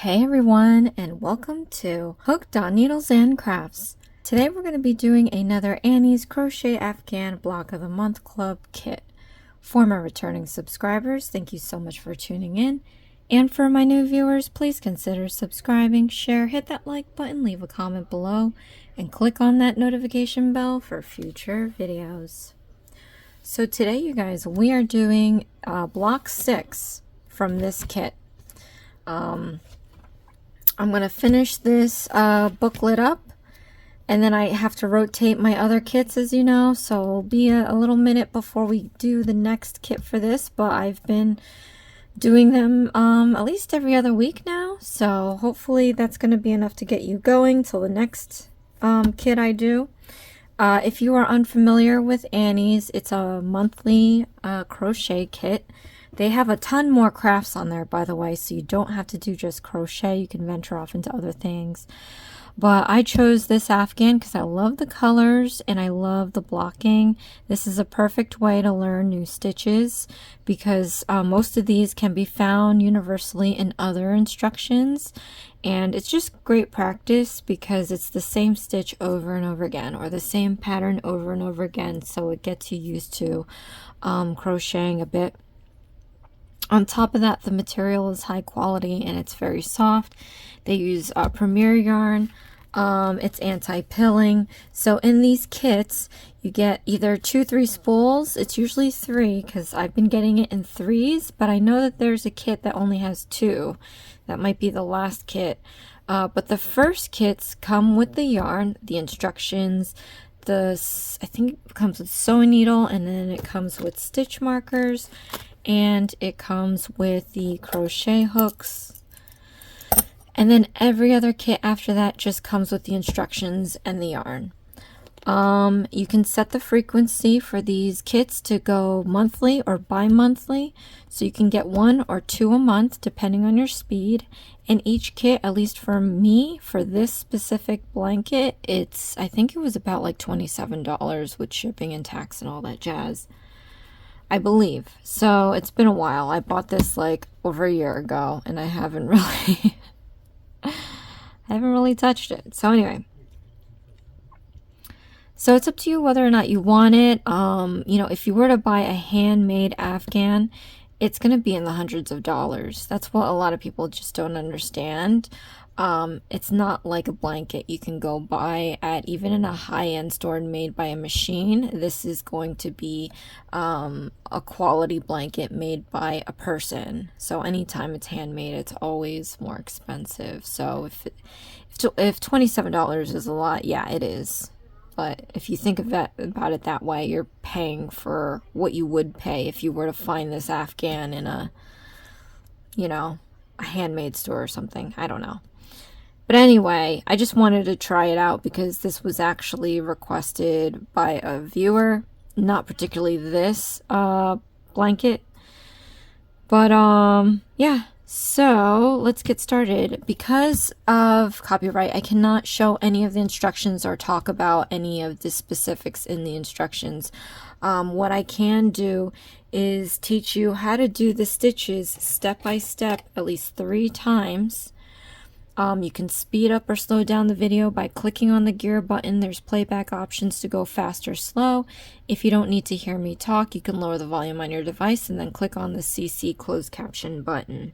Hey everyone, and welcome to Hooked on Needles and Crafts. Today we're going to be doing another Annie's Crochet Afghan Block of the Month Club kit. For my returning subscribers, thank you so much for tuning in. And for my new viewers, please consider subscribing, share, hit that like button, leave a comment below, and click on that notification bell for future videos. So today, you guys, we are doing block 6 from this kit. I'm going to finish this booklet up, and then I have to rotate my other kits, as you know, so it'll be a little minute before we do the next kit for this, but I've been doing them at least every other week now, so hopefully that's going to be enough to get you going till the next kit I do. If you are unfamiliar with Annie's, it's a monthly crochet kit. They have a ton more crafts on there, by the way, so you don't have to do just crochet. You can venture off into other things. But I chose this Afghan because I love the colors and I love the blocking. This is a perfect way to learn new stitches because most of these can be found universally in other instructions. And it's just great practice because it's the same stitch over and over again, or the same pattern over and over again, so it gets you used to crocheting a bit. On top of that, the material is high quality and it's very soft. They use Premier yarn. It's anti-pilling. So in these kits, you get either 2-3 spools. It's usually 3 because I've been getting it in 3s, but I know that there's a kit that only has 2. That might be the last kit. But the first kits come with the yarn, the instructions. I think it comes with sewing needle, and then it comes with stitch markers. And it comes with the crochet hooks, and then every other kit after that just comes with the instructions and the yarn. You can set the frequency for these kits to go monthly or bi-monthly, so you can get 1 or 2 a month depending on your speed. And each kit, at least for me, for this specific blanket, I think it was about like $27 with shipping and tax and all that jazz, I believe. So it's been a while. I bought this like over a year ago and I haven't really touched it. So anyway, so it's up to you whether or not you want it. If you were to buy a handmade Afghan, it's going to be in the hundreds of dollars. That's what a lot of people just don't understand. It's not like a blanket you can go buy at even in a high-end store made by a machine. This is going to be a quality blanket made by a person. So anytime it's handmade, it's always more expensive. So if $27 is a lot, yeah, it is. But if you think about it that way, you're paying for what you would pay if you were to find this Afghan in a handmade store or something. I don't know. But anyway, I just wanted to try it out because this was actually requested by a viewer, not particularly this blanket. But yeah, so let's get started. Because of copyright, I cannot show any of the instructions or talk about any of the specifics in the instructions. What I can do is teach you how to do the stitches step by step at least 3 times. You can speed up or slow down the video by clicking on the gear button. There's playback options to go fast or slow. If you don't need to hear me talk, you can lower the volume on your device and then click on the CC closed caption button.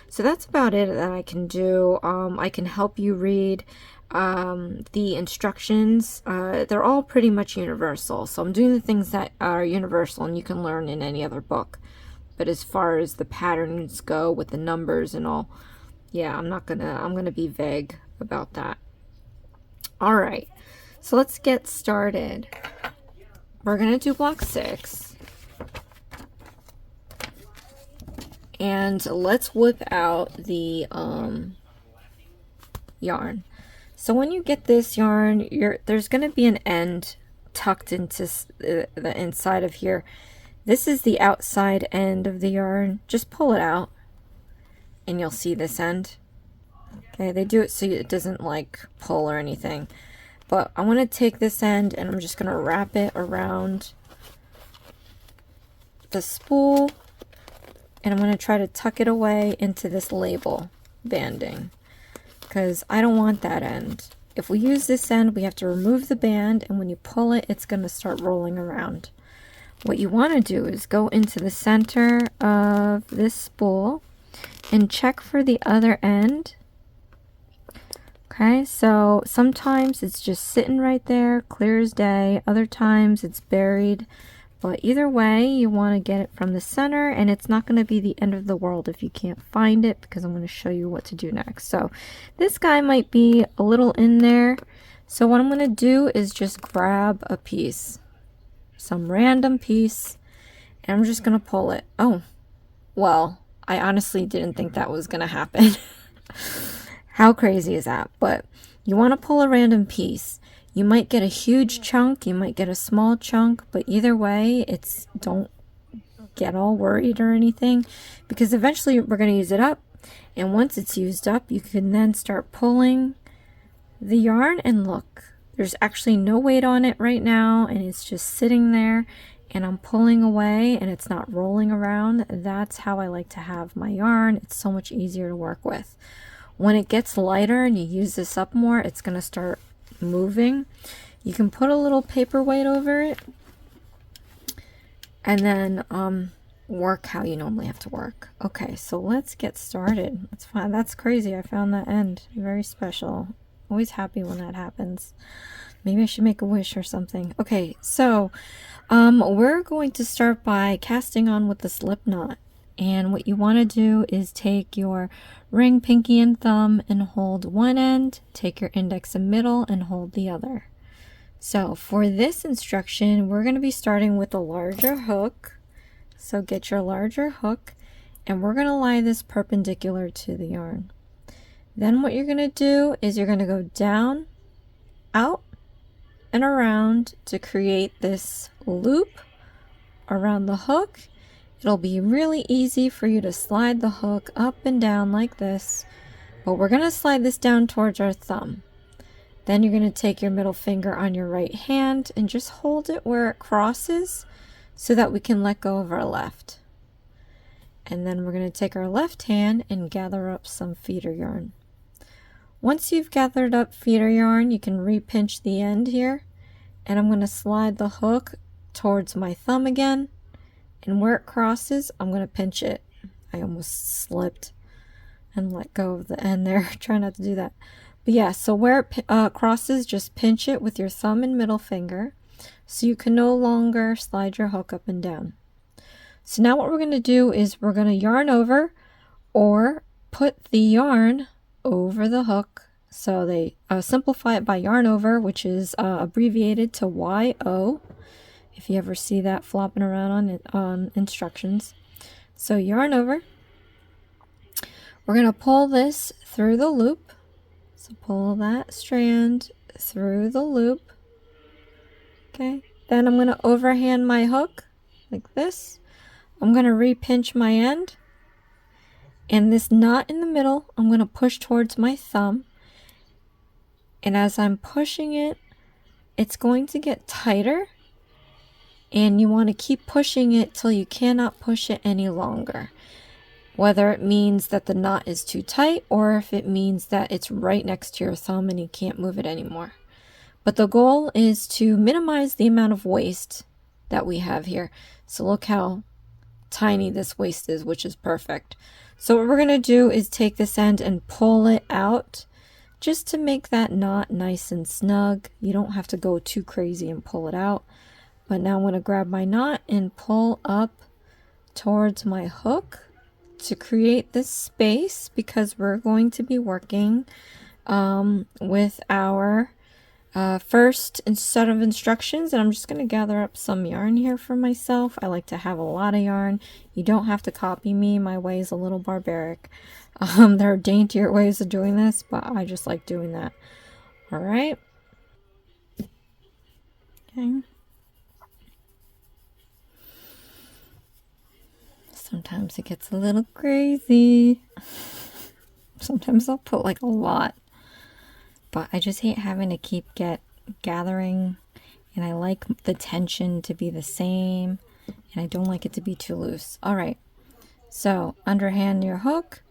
So that's about it that I can do. I can help you read the instructions. They're all pretty much universal. So I'm doing the things that are universal and you can learn in any other book. But as far as the patterns go with the numbers and all, yeah, I'm gonna be vague about that. All right, so let's get started. We're gonna do block 6. And let's whip out the yarn. So when you get this yarn, there's gonna be an end tucked into the inside of here. This is the outside end of the yarn. Just pull it out and you'll see this end. Okay, they do it so it doesn't like pull or anything. But I want to take this end and I'm just going to wrap it around the spool, and I'm going to try to tuck it away into this label. banding, because I don't want that end. If we use this end, we have to remove the band, and when you pull it, it's going to start rolling around. What you want to do is go into the center of this spool and check for the other end. Okay, so sometimes it's just sitting right there, clear as day. Other times it's buried. But either way, you want to get it from the center, and it's not going to be the end of the world if you can't find it, because I'm going to show you what to do next. So this guy might be a little in there. So what I'm going to do is just grab a piece, some random piece, and I'm just going to pull it. Oh, well, I honestly didn't think that was going to happen. How crazy is that? But you want to pull a random piece. You might get a huge chunk, you might get a small chunk, but either way, don't get all worried or anything, because eventually we're going to use it up, and once it's used up, you can then start pulling the yarn, and look, there's actually no weight on it right now, and it's just sitting there, and I'm pulling away, and it's not rolling around. That's how I like to have my yarn. It's so much easier to work with. When it gets lighter and you use this up more, it's going to start moving. You can put a little paperweight over it and then work how you normally have to work. Okay, so let's get started. That's fine. That's crazy. I found that end very special. Always happy when that happens. Maybe I should make a wish or something. Okay, so we're going to start by casting on with the slip knot. And what you want to do is take your ring, pinky, and thumb and hold one end, take your index and middle and hold the other. So for this instruction, we're going to be starting with a larger hook. So get your larger hook, and we're going to lie this perpendicular to the yarn. Then what you're going to do is you're going to go down, out, and around to create this loop around the hook. It'll be really easy for you to slide the hook up and down like this, but we're going to slide this down towards our thumb. Then you're going to take your middle finger on your right hand and just hold it where it crosses so that we can let go of our left. And then we're going to take our left hand and gather up some feeder yarn. Once you've gathered up feeder yarn, you can re-pinch the end here, and I'm going to slide the hook towards my thumb again. And where it crosses, I'm going to pinch it. I almost slipped and let go of the end there. Try not to do that. But yeah, so where it crosses, just pinch it with your thumb and middle finger so you can no longer slide your hook up and down. So now what we're going to do is we're going to yarn over or put the yarn over the hook. So they simplify it by yarn over, which is abbreviated to YO. If you ever see that flopping around on instructions. So yarn over. We're going to pull this through the loop. So pull that strand through the loop. Okay. Then I'm going to overhand my hook like this. I'm going to re-pinch my end. And this knot in the middle, I'm going to push towards my thumb. And as I'm pushing it, it's going to get tighter. And you want to keep pushing it till you cannot push it any longer. Whether it means that the knot is too tight or if it means that it's right next to your thumb and you can't move it anymore. But the goal is to minimize the amount of waste that we have here. So look how tiny this waist is, which is perfect. So what we're going to do is take this end and pull it out just to make that knot nice and snug. You don't have to go too crazy and pull it out. But now I'm going to grab my knot and pull up towards my hook to create this space, because we're going to be working with our first set of instructions. And I'm just going to gather up some yarn here for myself. I like to have a lot of yarn. You don't have to copy me. My way is a little barbaric. There are daintier ways of doing this, but I just like doing that. All right. Okay. Sometimes it gets a little crazy. Sometimes I'll put like a lot. But I just hate having to keep gathering. And I like the tension to be the same. And I don't like it to be too loose. Alright. So underhand your hook.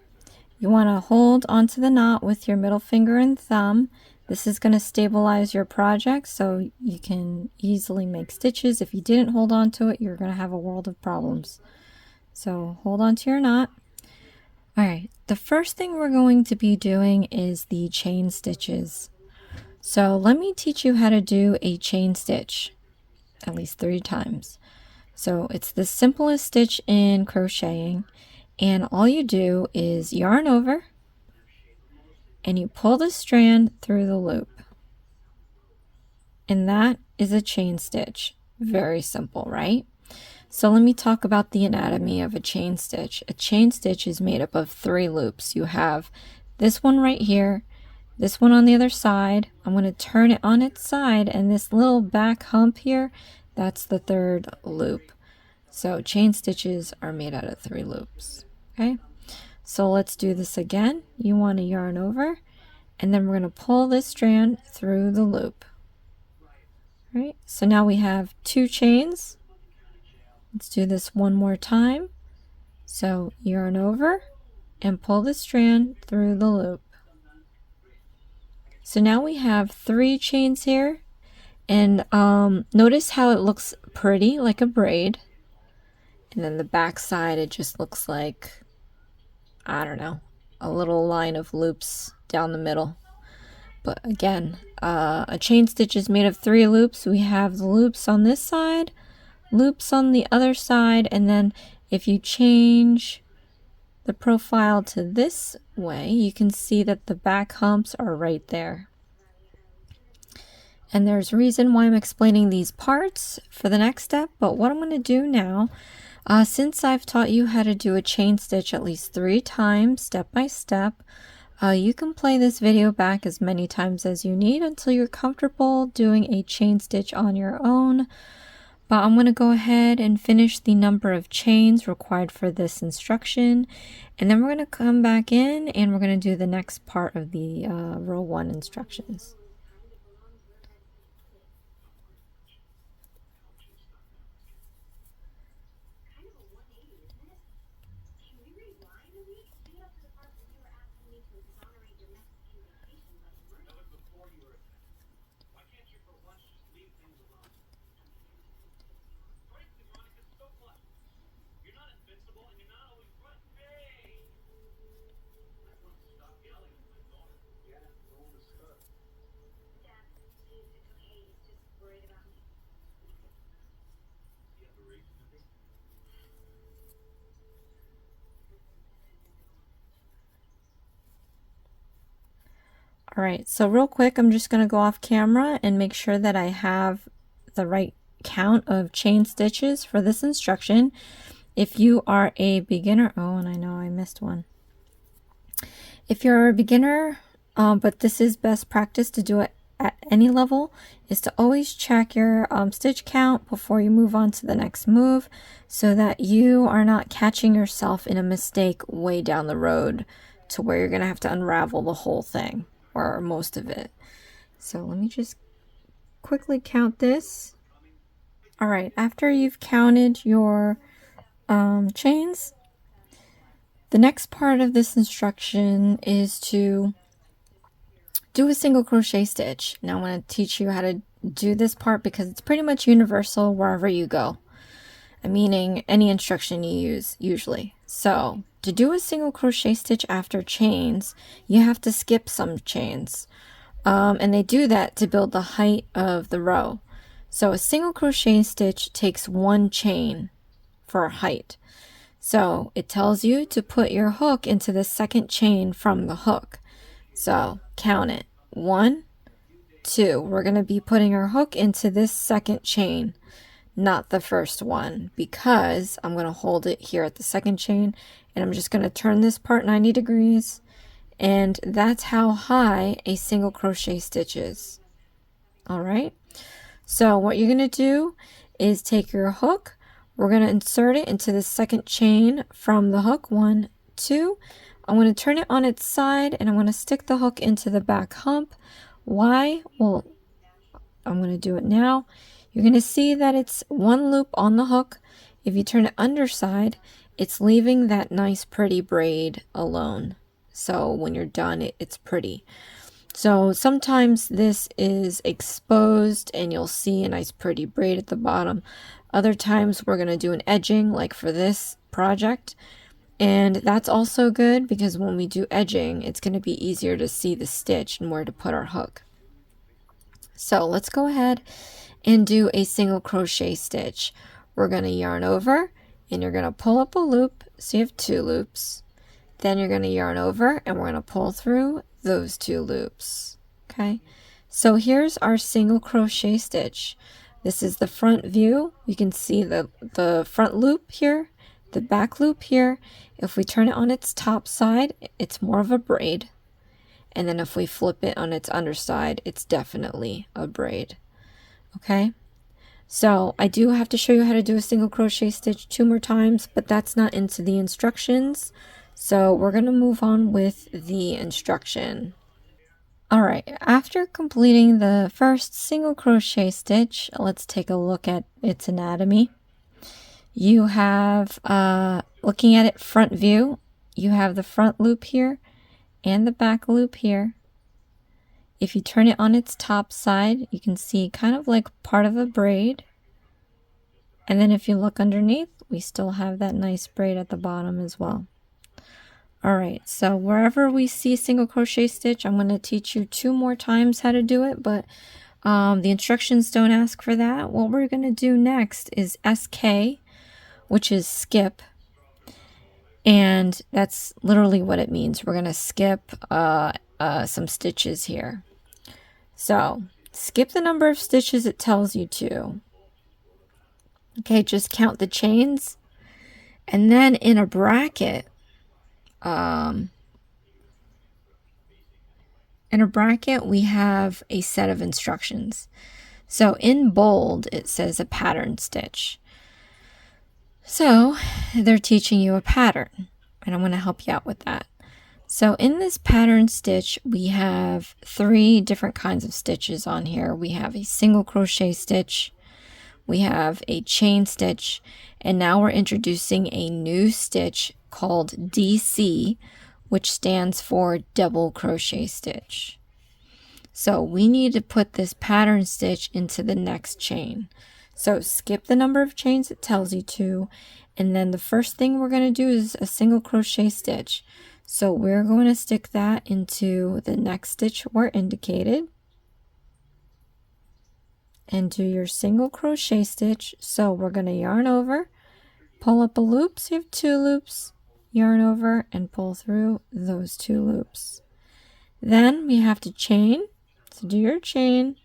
You want to hold onto the knot with your middle finger and thumb. This is going to stabilize your project so you can easily make stitches. If you didn't hold on to it, you're going to have a world of problems. So hold on to your knot. All right, the first thing we're going to be doing is the chain stitches. So let me teach you how to do a chain stitch at least 3 times. So it's the simplest stitch in crocheting, and all you do is yarn over and you pull the strand through the loop. And that is a chain stitch. Very simple, right? So let me talk about the anatomy of a chain stitch. A chain stitch is made up of 3 loops. You have this one right here, this one on the other side. I'm going to turn it on its side, and this little back hump here, that's the 3rd loop. So chain stitches are made out of 3 loops. Okay, so let's do this again. You want to yarn over, and then we're going to pull this strand through the loop. All right, so now we have 2 chains. Let's do this one more time. So yarn over and pull the strand through the loop. So now we have 3 chains here, and notice how it looks pretty like a braid, and then the back side it just looks like, I don't know, a little line of loops down the middle. But again, a chain stitch is made of 3 loops. We have the loops on this side, loops on the other side, and then if you change the profile to this way, you can see that the back humps are right there. And there's a reason why I'm explaining these parts for the next step, but what I'm going to do now, since I've taught you how to do a chain stitch at least 3 times, step by step, you can play this video back as many times as you need until you're comfortable doing a chain stitch on your own. But I'm going to go ahead and finish the number of chains required for this instruction, and then we're going to come back in and we're going to do the next part of the row 1 instructions. All right, so real quick, I'm just going to go off camera and make sure that I have the right count of chain stitches for this instruction. If you are a beginner, oh, and I know I missed one. If you're a beginner, but this is best practice to do it at any level, is to always check your stitch count before you move on to the next move, so that you are not catching yourself in a mistake way down the road to where you're going to have to unravel the whole thing or most of it. So let me just quickly count this. All right, after you've counted your chains, the next part of this instruction is to do a single crochet stitch. Now I'm going to teach you how to do this part because it's pretty much universal wherever you go, meaning any instruction you use usually. So to do a single crochet stitch after chains, you have to skip some chains, and they do that to build the height of the row. So a single crochet stitch takes 1 chain for height. So it tells you to put your hook into the 2nd chain from the hook. So count it. 1, 2. We're going to be putting our hook into this 2nd chain, not the first one, because I'm going to hold it here at the 2nd chain, and I'm just going to turn this part 90 degrees, and that's how high a single crochet stitch is. All right, so what you're going to do is take your hook, we're going to insert it into the 2nd chain from the hook. 1, 2. I'm going to turn it on its side, and I'm going to stick the hook into the back hump. Why? Well, I'm going to do it now. You're going to see that it's 1 loop on the hook. If you turn it underside, it's leaving that nice pretty braid alone. so when you're done it's pretty. So sometimes this is exposed and you'll see a nice pretty braid at the bottom. Other times we're going to do an edging like for this project, and that's also good because when we do edging it's going to be easier to see the stitch and where to put our hook. So let's go ahead and do a single crochet stitch. We're going to yarn over and you're going to pull up a loop, so you have 2 loops. Then you're going to yarn over and we're going to pull through those 2 loops. Okay, so here's our single crochet stitch. This is the front view. You can see the front loop here, the back loop here. If we turn it on its top side, it's more of a braid. And then if we flip it on its underside, it's definitely a braid. Okay, so I do have to show you how to do a single crochet stitch 2 more times, but that's not into the instructions. So we're going to move on with the instruction. Alright, after completing the first single crochet stitch, let's take a look at its anatomy. You have, looking at it front view, you have the front loop here and the back loop here. If you turn it on its top side, you can see kind of like part of a braid. And then if you look underneath, we still have that nice braid at the bottom as well. Alright, so wherever we see single crochet stitch, I'm going to teach you 2 more times how to do it, but the instructions don't ask for that. What we're going to do next is SK, which is skip, and that's literally what it means. We're going to skip some stitches here. So skip the number of stitches it tells you to. Okay, just count the chains, and then in a bracket, we have a set of instructions. So in bold, it says a pattern stitch. So they're teaching you a pattern, and I'm going to help you out with that. So in this pattern stitch, we have 3 different kinds of stitches on here. We have a single crochet stitch, we have a chain stitch, and now we're introducing a new stitch called DC, which stands for double crochet stitch. So we need to put this pattern stitch into the next chain. So skip the number of chains it tells you to, and then the first thing we're going to do is a single crochet stitch. So we're going to stick that into the next stitch where indicated, and do your single crochet stitch. So we're going to yarn over, pull up a loop, so you have 2 loops, yarn over and pull through those 2 loops. Then we have to chain, so do your chain,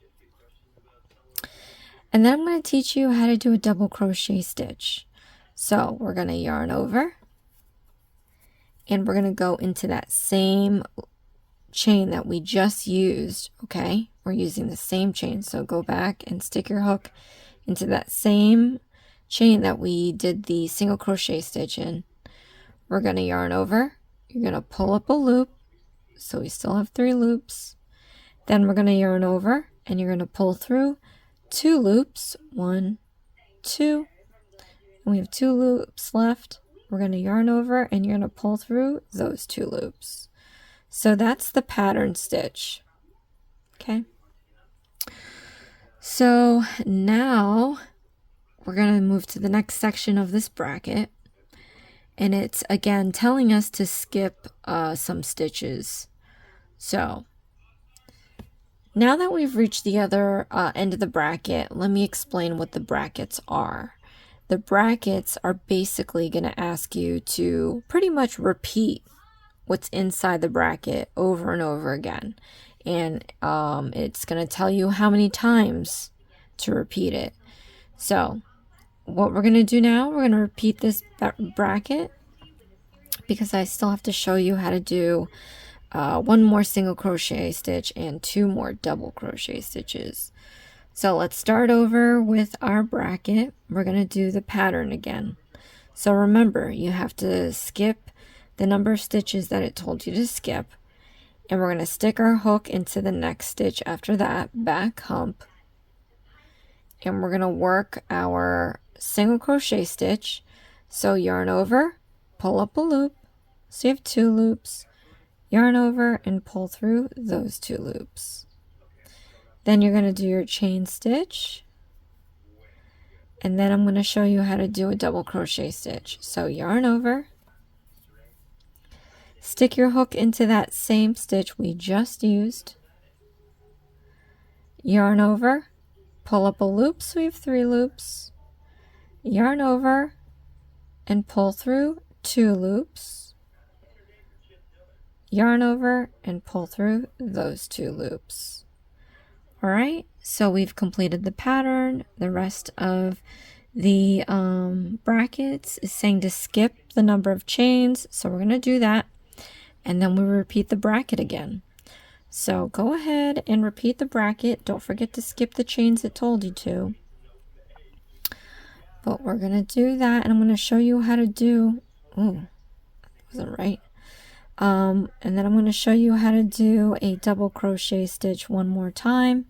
and then I'm going to teach you how to do a double crochet stitch. So we're going to yarn over and we're going to go into that same chain that we just used. Okay, we're using the same chain, so go back and stick your hook into that same chain that we did the single crochet stitch in. We're going to yarn over, you're going to pull up a loop, so we still have 3 loops. Then we're going to yarn over and you're going to pull through 2 loops, 1, 2, and we have 2 loops left. We're going to yarn over and you're going to pull through those 2 loops. So that's the pattern stitch. Okay, so now we're going to move to the next section of this bracket, and it's again telling us to skip some stitches. So now that we've reached the other end of the bracket, let me explain what the brackets are. The brackets are basically going to ask you to pretty much repeat what's inside the bracket over and over again. And it's going to tell you how many times to repeat it. So what we're going to do now, we're going to repeat this bracket because I still have to show you how to do 1 more single crochet stitch and 2 more double crochet stitches. So let's start over with our bracket. We're going to do the pattern again. So remember, you have to skip the number of stitches that it told you to skip, and we're going to stick our hook into the next stitch after that, back hump, and we're going to work our single crochet stitch. So yarn over, pull up a loop, so you have 2 loops, yarn over and pull through those 2 loops. Then you're going to do your chain stitch, and then I'm going to show you how to do a double crochet stitch. So yarn over, stick your hook into that same stitch we just used, yarn over, pull up a loop, so we have 3 loops, yarn over and pull through 2 loops, yarn over and pull through those 2 loops. All right, so we've completed the pattern. The rest of the brackets is saying to skip the number of chains, so we're going to do that, and then we repeat the bracket again. So go ahead and repeat the bracket. Don't forget to skip the chains it told you to. But we're going to do that, and I'm going to show you how to do, oh, that wasn't right. And then I'm going to show you how to do a double crochet stitch one more time.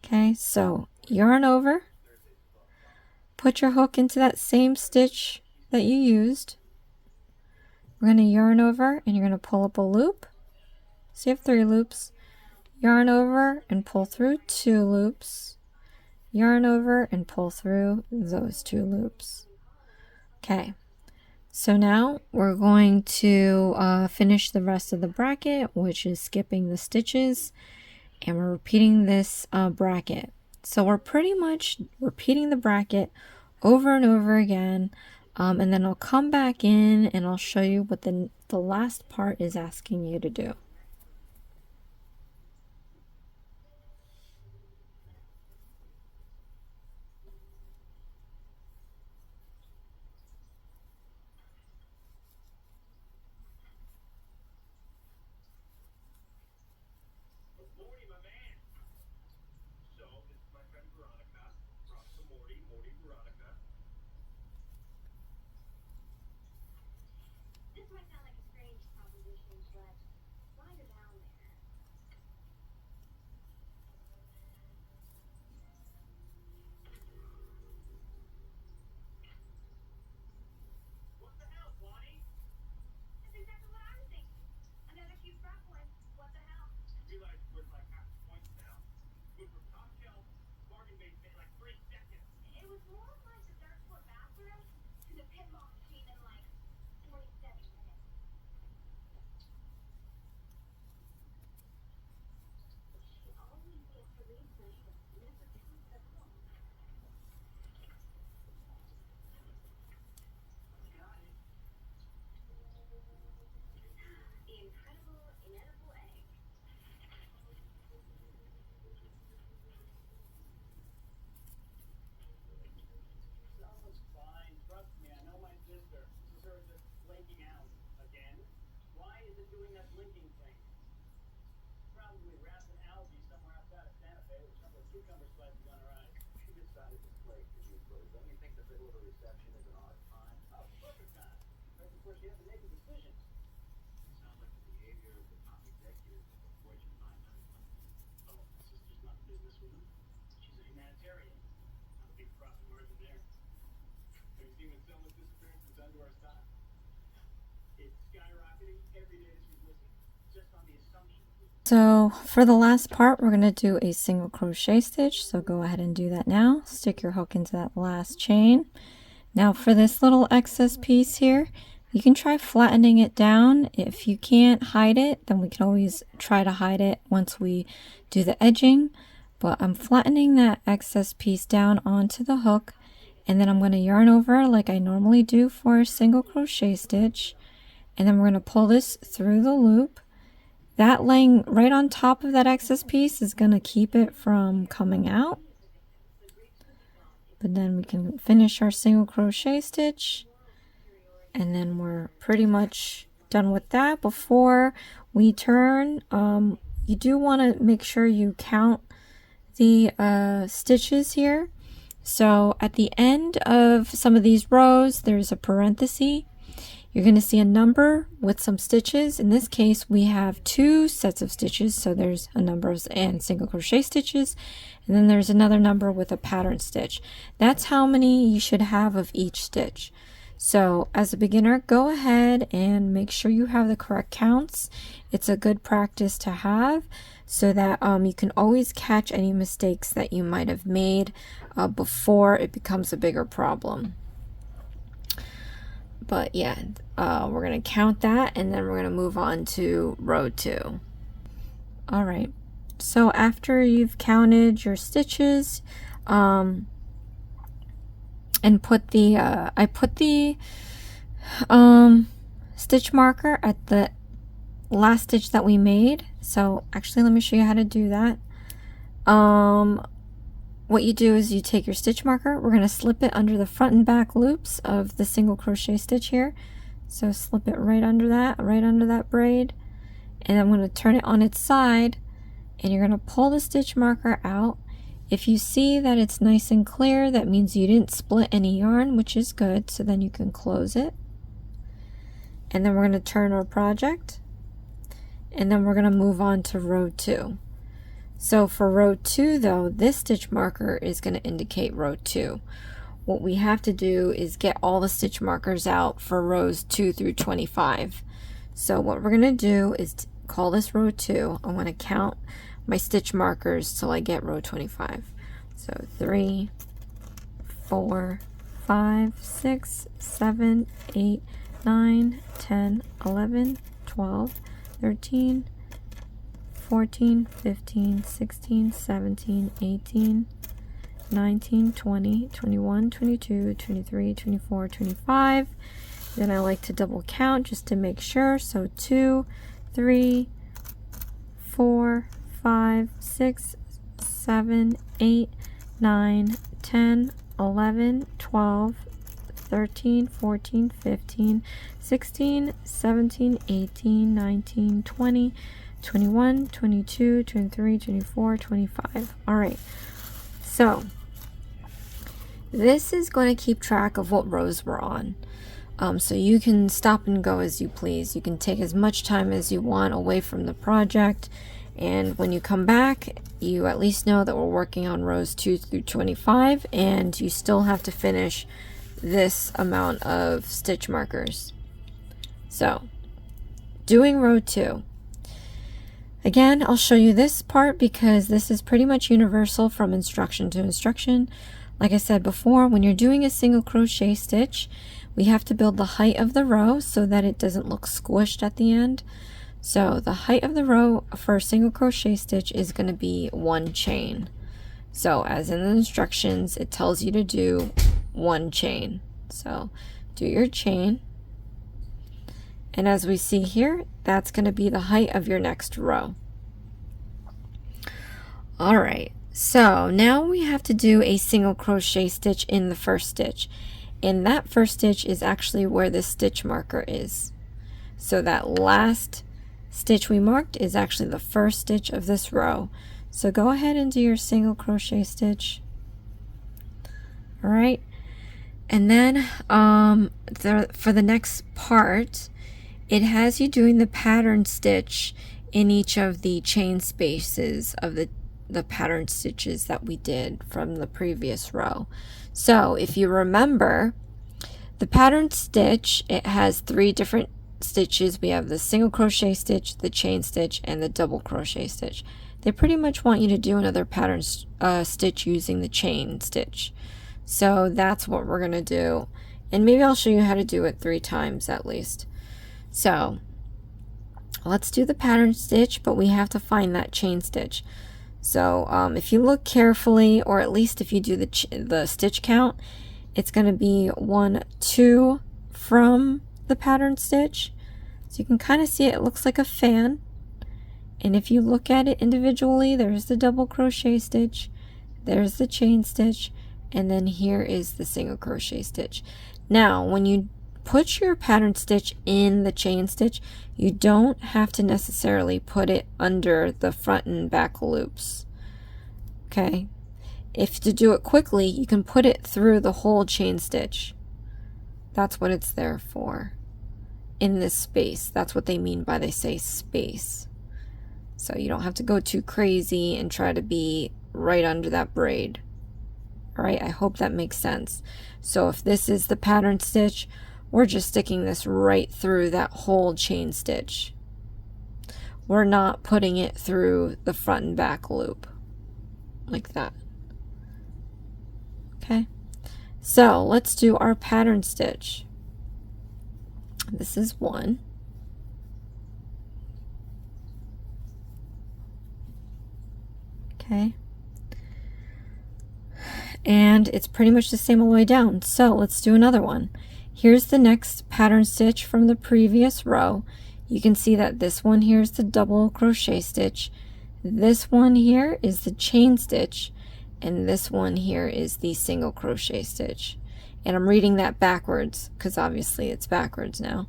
Okay, so yarn over, put your hook into that same stitch that you used. We're going to yarn over and you're going to pull up a loop. So you have 3 loops. Yarn over and pull through 2 loops. Yarn over and pull through those 2 loops. Okay, so now we're going to finish the rest of the bracket, which is skipping the stitches, and we're repeating this bracket. So we're pretty much repeating the bracket over and over again, and then I'll come back in and I'll show you what the last part is asking you to do. So for the last part, we're going to do a single crochet stitch. So go ahead and do that now. Stick your hook into that last chain. Now for this little excess piece here, you can try flattening it down. If you can't hide it, then we can always try to hide it once we do the edging. But I'm flattening that excess piece down onto the hook, and then I'm going to yarn over like I normally do for a single crochet stitch. And then we're going to pull this through the loop. That laying right on top of that excess piece is going to keep it from coming out. But then we can finish our single crochet stitch, and then we're pretty much done with that. Before we turn, you do want to make sure you count the stitches here. So at the end of some of these rows, there's a parenthesis. You're going to see a number with some stitches. In this case, we have 2 sets of stitches, so there's a number and single crochet stitches, and then there's another number with a pattern stitch. That's how many you should have of each stitch. So as a beginner, go ahead and make sure you have the correct counts. It's a good practice to have so that you can always catch any mistakes that you might have made before it becomes a bigger problem. But yeah, we're going to count that, and then we're going to move on to row 2. All right, so after you've counted your stitches, and put the I put the stitch marker at the last stitch that we made. So actually, let me show you how to do that. What you do is you take your stitch marker, we're going to slip it under the front and back loops of the single crochet stitch here. So slip it right under that braid, and I'm going to turn it on its side, and you're going to pull the stitch marker out. If you see that it's nice and clear, that means you didn't split any yarn, which is good, so then you can close it. And then we're going to turn our project, and then we're going to move on to row 2. So for row 2 though, this stitch marker is going to indicate row 2. What we have to do is get all the stitch markers out for rows 2 through 25. So what we're going to do is call this row 2. I want to count my stitch markers till I get row 25. So 3, 4, 5, 6, 7, 8, 9, 10, 11, 12, 13, 14, 15, 16, 17, 18, 19, 20, 21, 22, 23, 24, 25. Then I like to double count just to make sure. So 2, 3, 4, 5, 6, 7, 8, 9, 10, 11, 12, 13, 14, 15, 16, 17, 18, 19, 20, 21, 22, 23, 24, 25. All right. So this is going to keep track of what rows we're on. So you can stop and go as you please. You can take as much time as you want away from the project. And when you come back, you at least know that we're working on rows 2 through 25, and you still have to finish this amount of stitch markers. So doing row 2. Again, I'll show you this part because this is pretty much universal from instruction to instruction. Like I said before, when you're doing a single crochet stitch, we have to build the height of the row so that it doesn't look squished at the end. So the height of the row for a single crochet stitch is going to be 1 chain. So as in the instructions, it tells you to do 1 chain. So do your chain. And as we see here, that's going to be the height of your next row. All right, so now we have to do a single crochet stitch in the first stitch. And that first stitch is actually where the stitch marker is. So that last stitch we marked is actually the first stitch of this row. So go ahead and do your single crochet stitch. All right, and then for the next part, it has you doing the pattern stitch in each of the chain spaces of the pattern stitches that we did from the previous row. So if you remember, the pattern stitch, it has 3 different stitches. We have the single crochet stitch, the chain stitch, and the double crochet stitch. They pretty much want you to do another pattern stitch using the chain stitch. So that's what we're going to do. And maybe I'll show you how to do it 3 times at least. So let's do the pattern stitch, but we have to find that chain stitch. So if you look carefully, or at least if you do the stitch count, it's going to be 1, 2 from the pattern stitch. So you can kind of see it looks like a fan. And if you look at it individually, there's the double crochet stitch, there's the chain stitch, and then here is the single crochet stitch. Now when you put your pattern stitch in the chain stitch, you don't have to necessarily put it under the front and back loops. Okay, if to do it quickly, you can put it through the whole chain stitch. That's what it's there for, in this space. That's what they mean by they say space. So you don't have to go too crazy and try to be right under that braid. All right, I hope that makes sense. So if this is the pattern stitch, we're just sticking this right through that whole chain stitch. We're not putting it through the front and back loop like that. Okay, so let's do our pattern stitch. This is one. Okay, and it's pretty much the same all the way down. So let's do another one. Here's the next pattern stitch from the previous row. You can see that this one here is the double crochet stitch, this one here is the chain stitch, and this one here is the single crochet stitch. And I'm reading that backwards because obviously it's backwards now,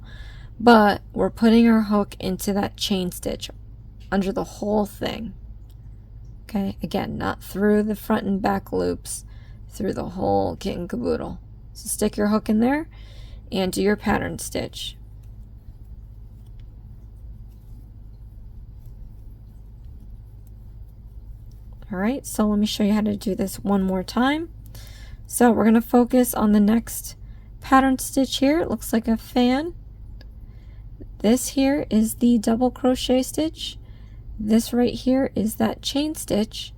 but we're putting our hook into that chain stitch under the whole thing. Okay, again, not through the front and back loops, through the whole kit and caboodle. So stick your hook in there and do your pattern stitch. Alright, so let me show you how to do this one more time. So we're going to focus on the next pattern stitch here. It looks like a fan. This here is the double crochet stitch. This right here is that chain stitch,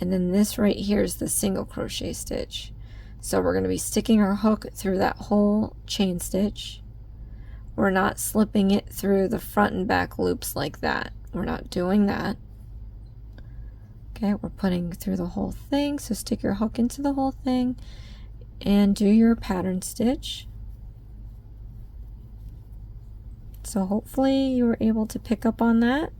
and then this right here is the single crochet stitch. So we're going to be sticking our hook through that whole chain stitch. We're not slipping it through the front and back loops like that. We're not doing that. Okay, we're putting through the whole thing, so stick your hook into the whole thing and do your pattern stitch. So hopefully you were able to pick up on that.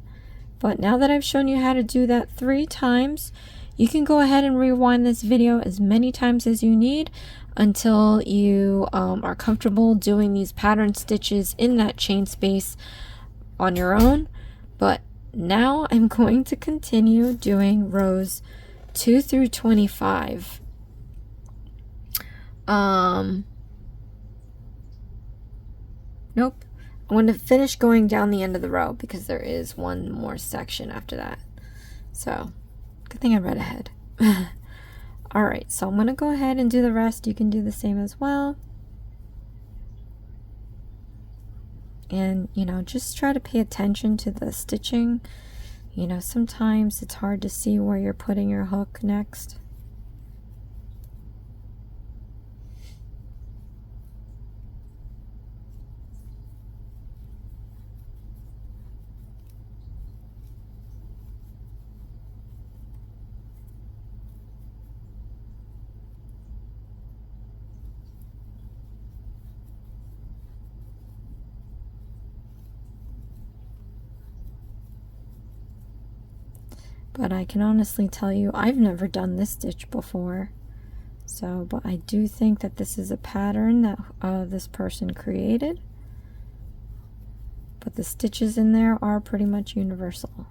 But now that I've shown you how to do that 3 times, you can go ahead and rewind this video as many times as you need until you are comfortable doing these pattern stitches in that chain space on your own. But now I'm going to continue doing rows 2 through 25. Nope. I'm going to finish going down the end of the row because there is one more section after that. So, good thing I read ahead. Alright, so I'm going to go ahead and do the rest. You can do the same as well. And, you know, just try to pay attention to the stitching. You know, sometimes it's hard to see where you're putting your hook next. But I can honestly tell you, I've never done this stitch before. So, but I do think that this is a pattern that this person created. But the stitches in there are pretty much universal.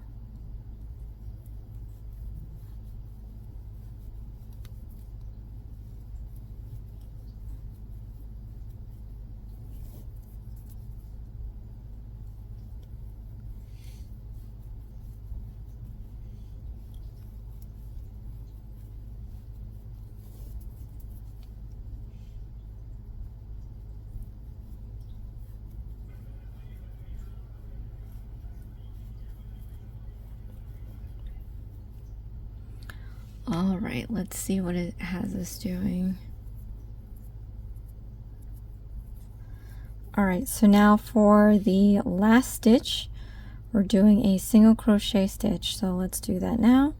All right, let's see what it has us doing. All right, so now for the last stitch, we're doing a single crochet stitch. So let's do that now.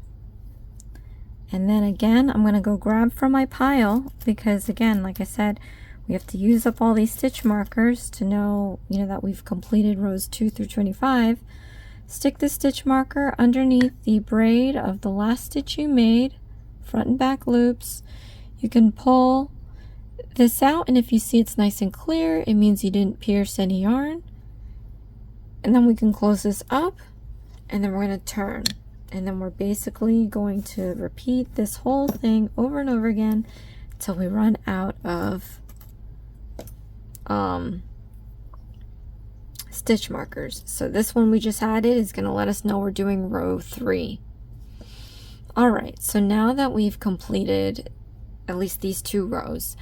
And then again, I'm going to go grab from my pile because again, like I said, we have to use up all these stitch markers to know, you know, that we've completed rows 2 through 25. Stick the stitch marker underneath the braid of the last stitch you made, front and back loops. You can pull this out, and if you see it's nice and clear, it means you didn't pierce any yarn. And then we can close this up, and then we're going to turn. And then we're basically going to repeat this whole thing over and over again until we run out of stitch markers. So this one we just added is going to let us know we're doing row 3. Alright, so now that we've completed at least these 2 rows,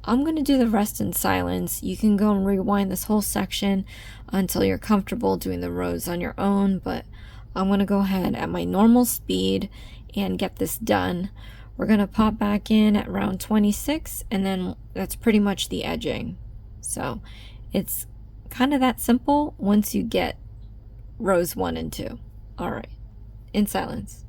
I'm going to do the rest in silence. You can go and rewind this whole section until you're comfortable doing the rows on your own, but I'm going to go ahead at my normal speed and get this done. We're going to pop back in at round 26, and then that's pretty much the edging. So it's kind of that simple once you get rows 1 and 2. All right, in silence.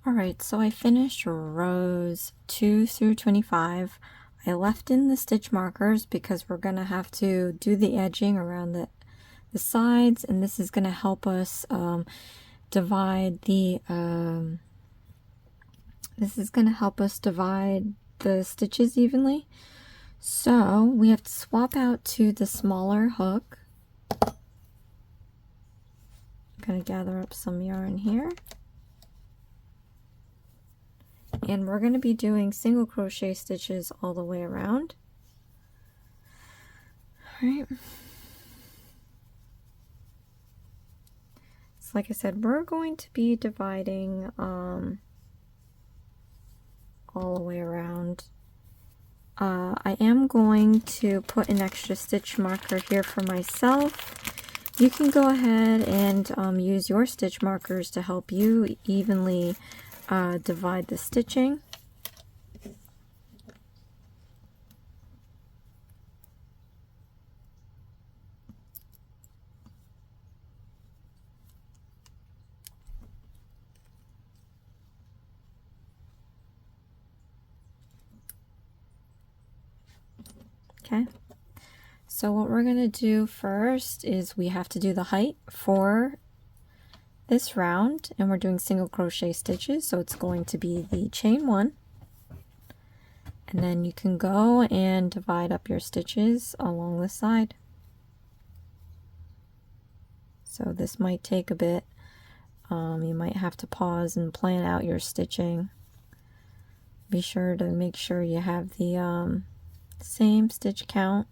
Alright, so I finished rows 2 through 25. I left in the stitch markers because we're going to have to do the edging around the sides, and this is going to help us divide the stitches evenly. So we have to swap out to the smaller hook. I'm going to gather up some yarn here. And we're going to be doing single crochet stitches all the way around. Alright. So like I said, we're going to be dividing all the way around. I am going to put an extra stitch marker here for myself. You can go ahead and use your stitch markers to help you evenly divide the stitching. Okay, so what we're going to do first is we have to do the height for this round, and we're doing single crochet stitches, so it's going to be the chain 1, and then you can go and divide up your stitches along the side. So this might take a bit. You might have to pause and plan out your stitching. Be sure to make sure you have the same stitch count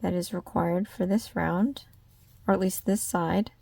that is required for this round, or at least this side.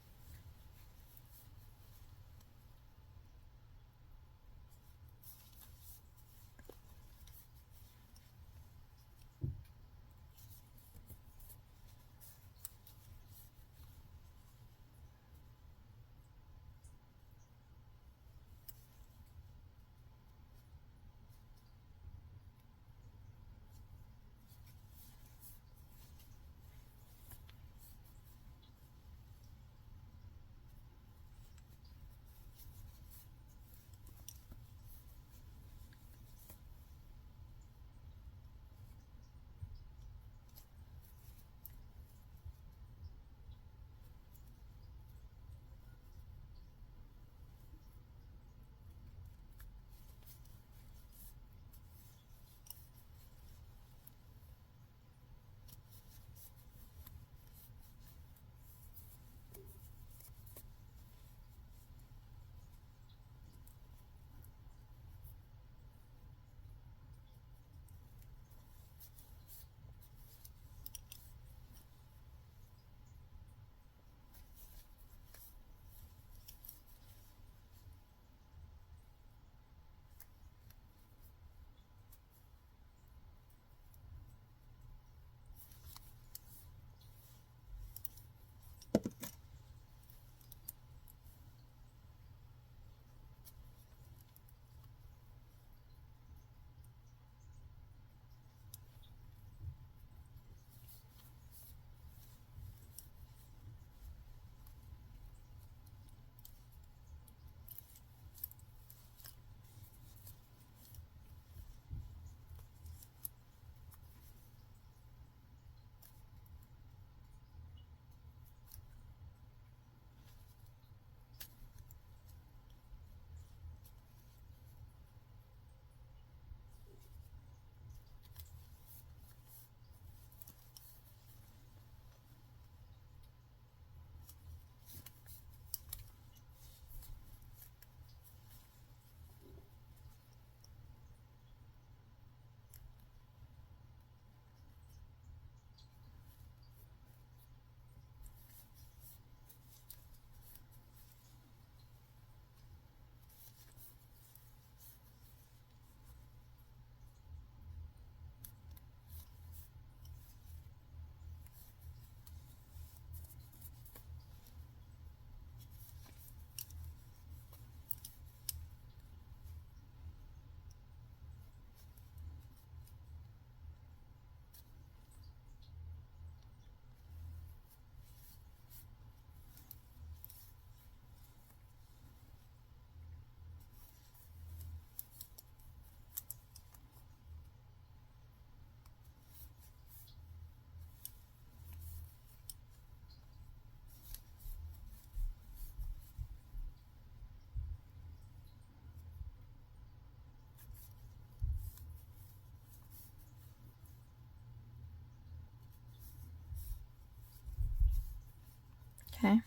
Okay.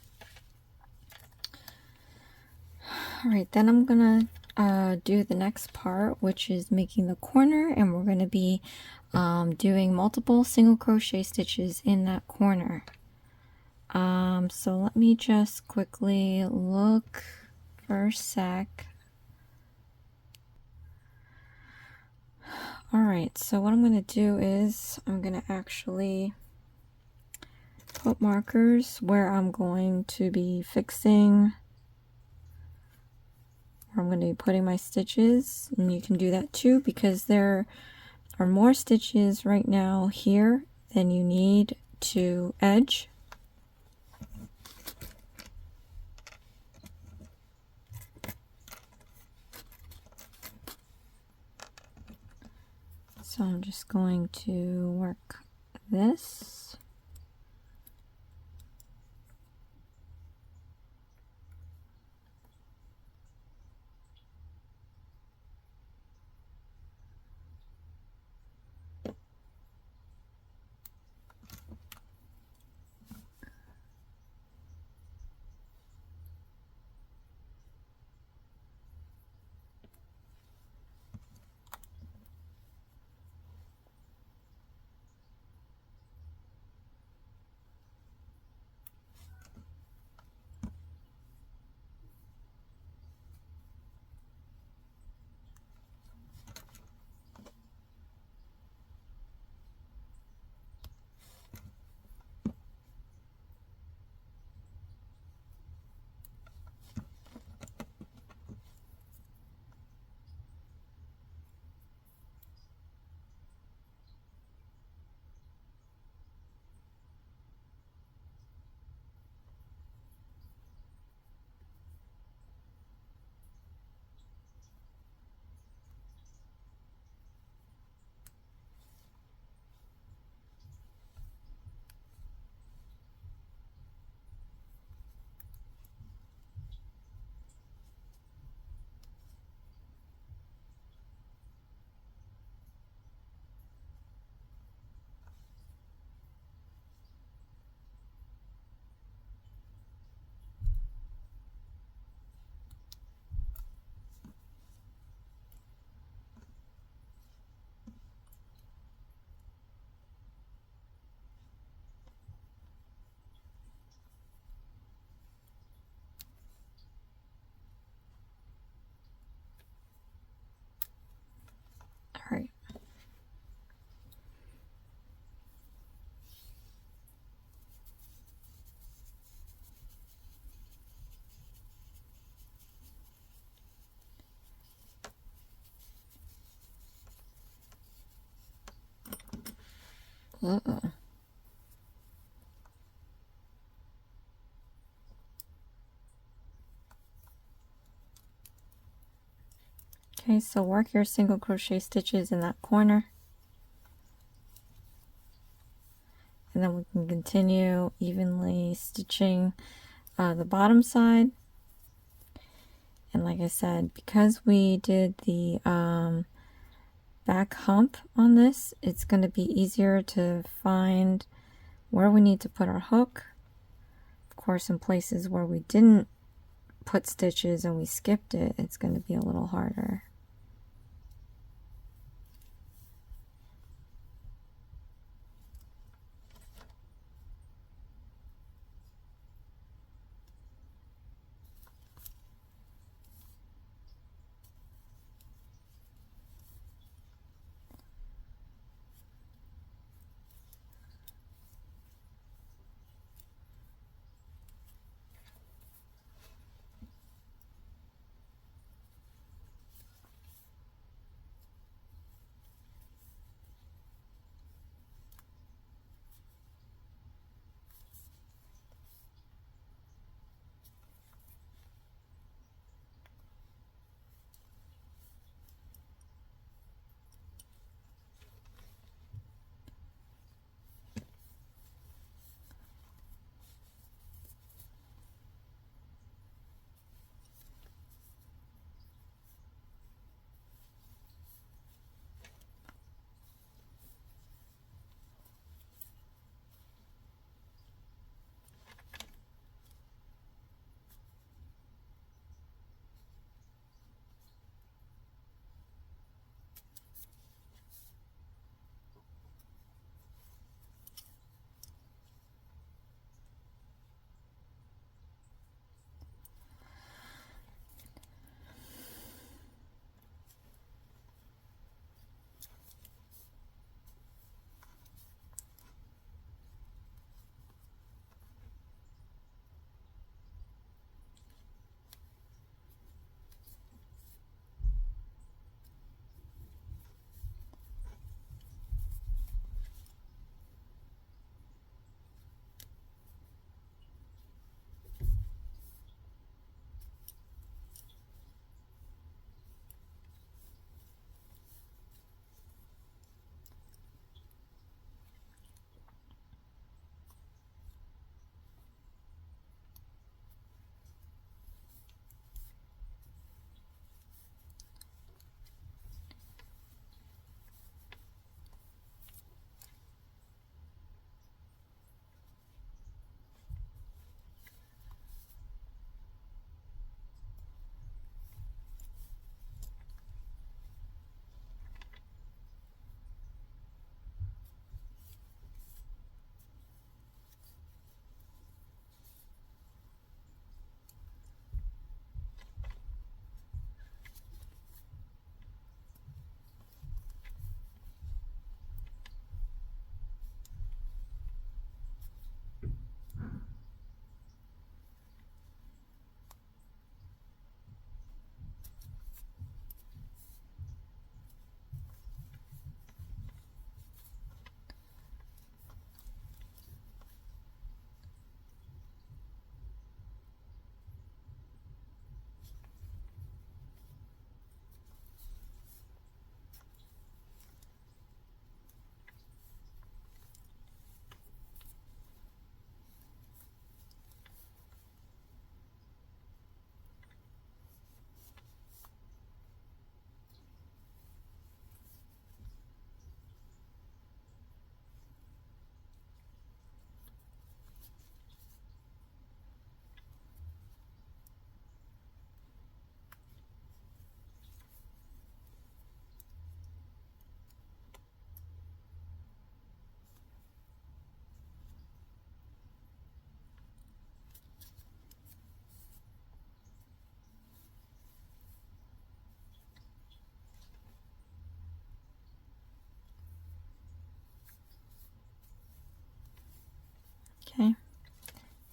All right, then I'm gonna do the next part, which is making the corner, and we're gonna be doing multiple single crochet stitches in that corner. So let me just quickly look for a sec. All right, so what I'm gonna do is I'm gonna actually put markers where I'm going to be fixing, where I'm going to be putting my stitches, and you can do that too, because there are more stitches right now here than you need to edge. So I'm just going to work this. All right. Uh-oh. Okay, so work your single crochet stitches in that corner, and then we can continue evenly stitching the bottom side. And like I said, because we did the back hump on this, it's going to be easier to find where we need to put our hook. Of course, in places where we didn't put stitches and we skipped it, it's going to be a little harder.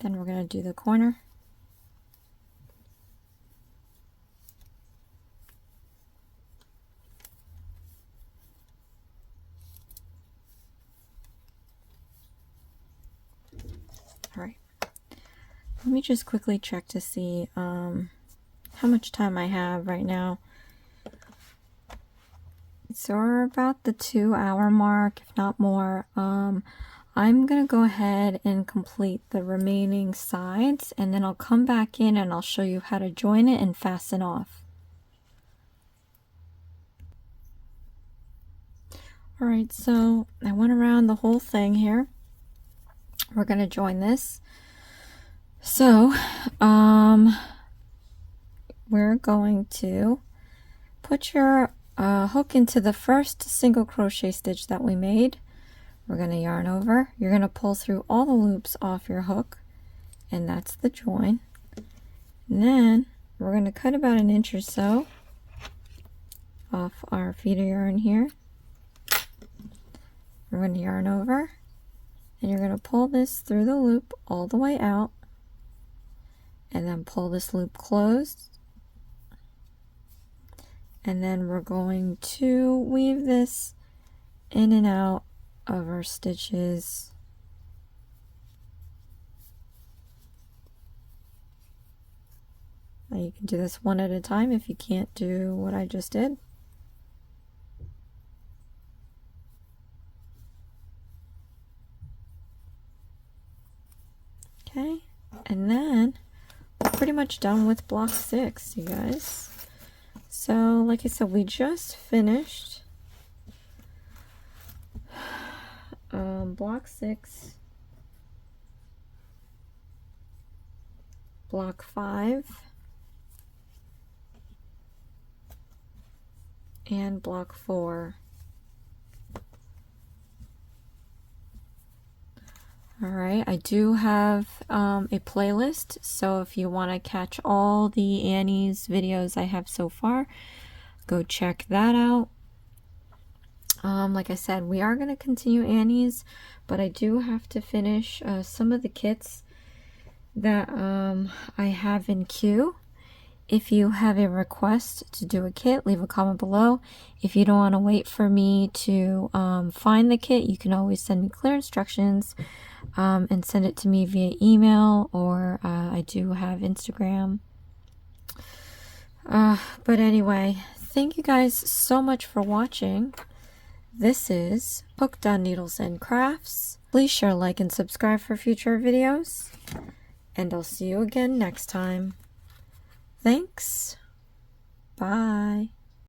Then we're going to do the corner. All right. Let me just quickly check to see how much time I have right now. So we're about the 2-hour mark, if not more. I'm going to go ahead and complete the remaining sides, and then I'll come back in and I'll show you how to join it and fasten off. Alright, so I went around the whole thing here. We're going to join this. So, we're going to put your hook into the first single crochet stitch that we made. We're going to yarn over. You're going to pull through all the loops off your hook, and that's the join. And then we're going to cut about 1 inch or so off our feeder yarn here. We're going to yarn over, and you're going to pull this through the loop all the way out, and then pull this loop closed. And then we're going to weave this in and out of our stitches. Now you can do this one at a time if you can't do what I just did. Okay, and then we're pretty much done with block 6, you guys. So like I said, we just finished block 6, block 5, and block 4. Alright, I do have a playlist, so if you want to catch all the Annie's videos I have so far, go check that out. Like I said, we are going to continue Annie's, but I do have to finish some of the kits that I have in queue. If you have a request to do a kit, leave a comment below. If you don't want to wait for me to find the kit, you can always send me clear instructions and send it to me via email, or I do have Instagram. But anyway, thank you guys so much for watching. This is Hooked on Needles and Crafts. Please share, like, and subscribe for future videos. And I'll see you again next time. Thanks. Bye.